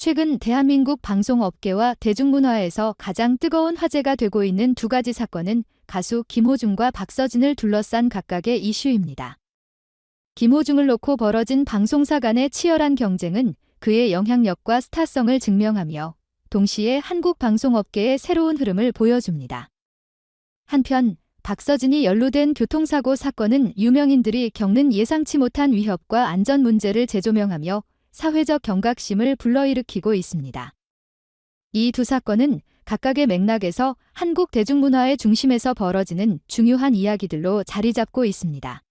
최근 대한민국 방송업계와 대중문화에서 가장 뜨거운 화제가 되고 있는 두 가지 사건은 가수 김호중과 박서진을 둘러싼 각각의 이슈입니다. 김호중을 놓고 벌어진 방송사 간의 치열한 경쟁은 그의 영향력과 스타성을 증명하며 동시에 한국 방송업계의 새로운 흐름을 보여줍니다. 한편 박서진이 연루된 교통사고 사건은 유명인들이 겪는 예상치 못한 위협과 안전 문제를 재조명하며 사회적 경각심을 불러일으키고 있습니다. 이 두 사건은 각각의 맥락에서 한국 대중문화의 중심에서 벌어지는 중요한 이야기들로 자리 잡고 있습니다.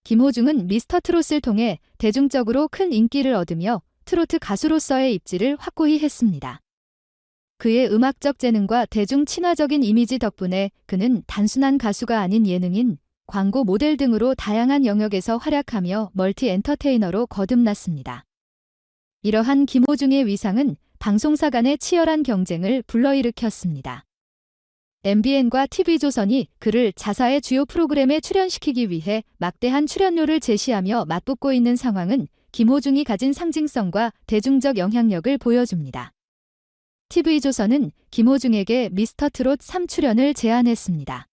김호중은 미스터트롯을 통해 대중적으로 큰 인기를 얻으며 트로트 가수로서의 입지를 확고히 했습니다. 그의 음악적 재능과 대중 친화적인 이미지 덕분에 그는 단순한 가수가 아닌 예능인, 광고 모델 등으로 다양한 영역에서 활약하며 멀티 엔터테이너로 거듭났습니다. 이러한 김호중의 위상은 방송사 간의 치열한 경쟁을 불러일으켰습니다. MBN과 TV조선이 그를 자사의 주요 프로그램에 출연시키기 위해 막대한 출연료를 제시하며 맞붙고 있는 상황은 김호중이 가진 상징성과 대중적 영향력을 보여줍니다. TV조선은 김호중에게 미스터트롯 3출연을 제안했습니다.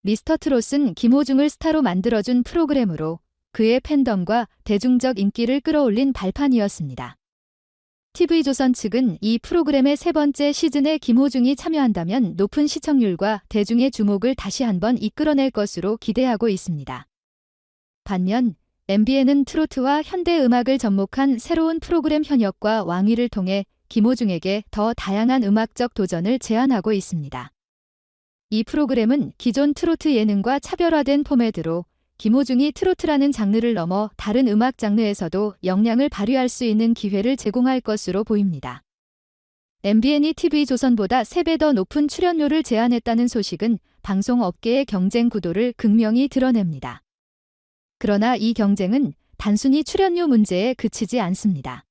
미스터트롯은 김호중을 스타로 만들어준 프로그램으로 그의 팬덤과 대중적 인기를 끌어올린 발판이었습니다. TV조선 측은 이 프로그램의 세 번째 시즌에 김호중이 참여한다면 높은 시청률과 대중의 주목을 다시 한번 이끌어낼 것으로 기대하고 있습니다. 반면 MBN은 트로트와 현대음악을 접목한 새로운 프로그램 현역과 왕위를 통해 김호중에게 더 다양한 음악적 도전을 제안하고 있습니다. 이 프로그램은 기존 트로트 예능과 차별화된 포맷으로 김호중이 트로트라는 장르를 넘어 다른 음악 장르에서도 역량을 발휘할 수 있는 기회를 제공할 것으로 보입니다. MBN이 TV조선보다 3배 더 높은 출연료를 제안했다는 소식은 방송업계의 경쟁 구도를 극명히 드러냅니다. 그러나 이 경쟁은 단순히 출연료 문제에 그치지 않습니다.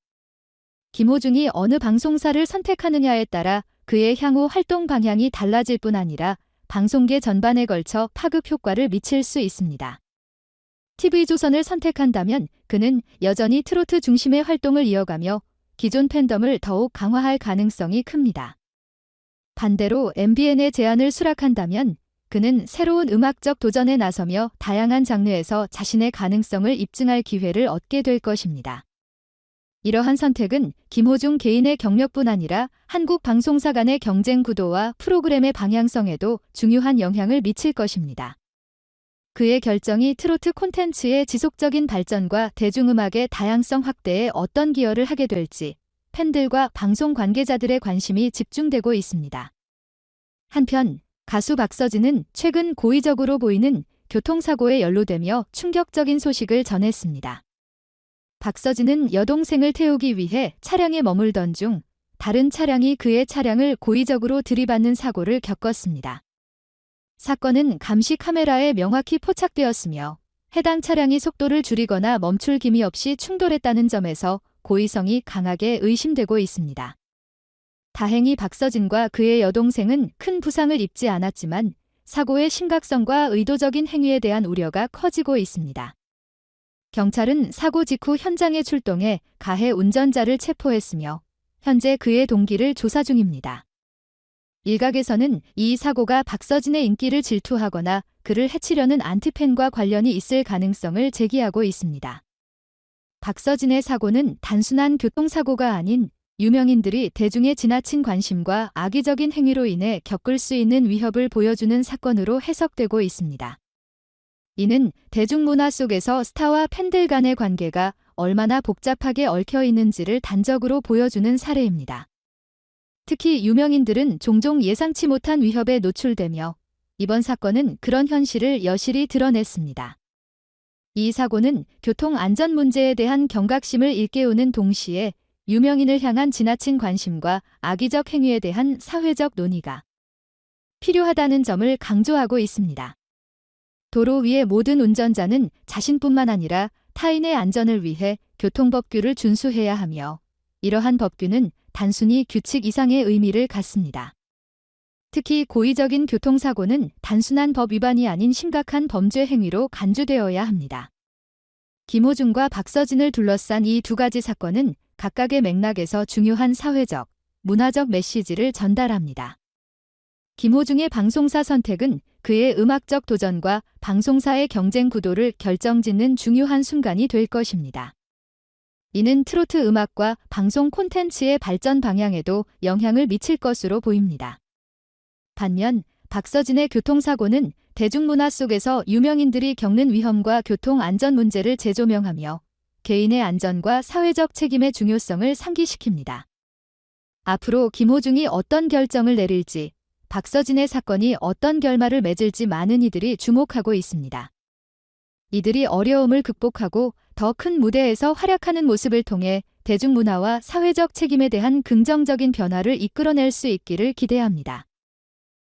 김호중이 어느 방송사를 선택하느냐에 따라 그의 향후 활동 방향이 달라질 뿐 아니라 방송계 전반에 걸쳐 파급 효과를 미칠 수 있습니다. TV조선을 선택한다면 그는 여전히 트로트 중심의 활동을 이어가며 기존 팬덤을 더욱 강화할 가능성이 큽니다. 반대로 MBN의 제안을 수락한다면 그는 새로운 음악적 도전에 나서며 다양한 장르에서 자신의 가능성을 입증할 기회를 얻게 될 것입니다. 이러한 선택은 김호중 개인의 경력뿐 아니라 한국 방송사 간의 경쟁 구도와 프로그램의 방향성에도 중요한 영향을 미칠 것입니다. 그의 결정이 트로트 콘텐츠의 지속적인 발전과 대중음악의 다양성 확대에 어떤 기여를 하게 될지 팬들과 방송 관계자들의 관심이 집중되고 있습니다. 한편 가수 박서진은 최근 고의적으로 보이는 교통사고에 연루되며 충격적인 소식을 전했습니다. 박서진은 여동생을 태우기 위해 차량에 머물던 중 다른 차량이 그의 차량을 고의적으로 들이받는 사고를 겪었습니다. 사건은 감시 카메라에 명확히 포착되었으며 해당 차량이 속도를 줄이거나 멈출 기미 없이 충돌했다는 점에서 고의성이 강하게 의심되고 있습니다. 다행히 박서진과 그의 여동생은 큰 부상을 입지 않았지만 사고의 심각성과 의도적인 행위에 대한 우려가 커지고 있습니다. 경찰은 사고 직후 현장에 출동해 가해 운전자를 체포했으며 현재 그의 동기를 조사 중입니다. 일각에서는 이 사고가 박서진의 인기를 질투하거나 그를 해치려는 안티팬과 관련이 있을 가능성을 제기하고 있습니다. 박서진의 사고는 단순한 교통사고가 아닌 유명인들이 대중의 지나친 관심과 악의적인 행위로 인해 겪을 수 있는 위협을 보여주는 사건으로 해석되고 있습니다. 이는 대중문화 속에서 스타와 팬들 간의 관계가 얼마나 복잡하게 얽혀 있는지를 단적으로 보여주는 사례입니다. 특히 유명인들은 종종 예상치 못한 위협에 노출되며 이번 사건은 그런 현실을 여실히 드러냈습니다. 이 사고는 교통 안전 문제에 대한 경각심을 일깨우는 동시에 유명인을 향한 지나친 관심과 악의적 행위에 대한 사회적 논의가 필요하다는 점을 강조하고 있습니다. 도로 위의 모든 운전자는 자신뿐만 아니라 타인의 안전을 위해 교통법규를 준수해야 하며 이러한 법규는 단순히 규칙 이상의 의미를 갖습니다. 특히 고의적인 교통사고는 단순한 법 위반이 아닌 심각한 범죄 행위로 간주되어야 합니다. 김호중과 박서진을 둘러싼 이 두 가지 사건은 각각의 맥락에서 중요한 사회적, 문화적 메시지를 전달합니다. 김호중의 방송사 선택은 그의 음악적 도전과 방송사의 경쟁 구도를 결정짓는 중요한 순간이 될 것입니다. 이는 트로트 음악과 방송 콘텐츠의 발전 방향에도 영향을 미칠 것으로 보입니다. 반면 박서진의 교통사고는 대중문화 속에서 유명인들이 겪는 위험과 교통 안전 문제를 재조명하며 개인의 안전과 사회적 책임의 중요성을 상기시킵니다. 앞으로 김호중이 어떤 결정을 내릴지, 박서진의 사건이 어떤 결말을 맺을지 많은 이들이 주목하고 있습니다. 이들이 어려움을 극복하고 더 큰 무대에서 활약하는 모습을 통해 대중문화와 사회적 책임에 대한 긍정적인 변화를 이끌어낼 수 있기를 기대합니다.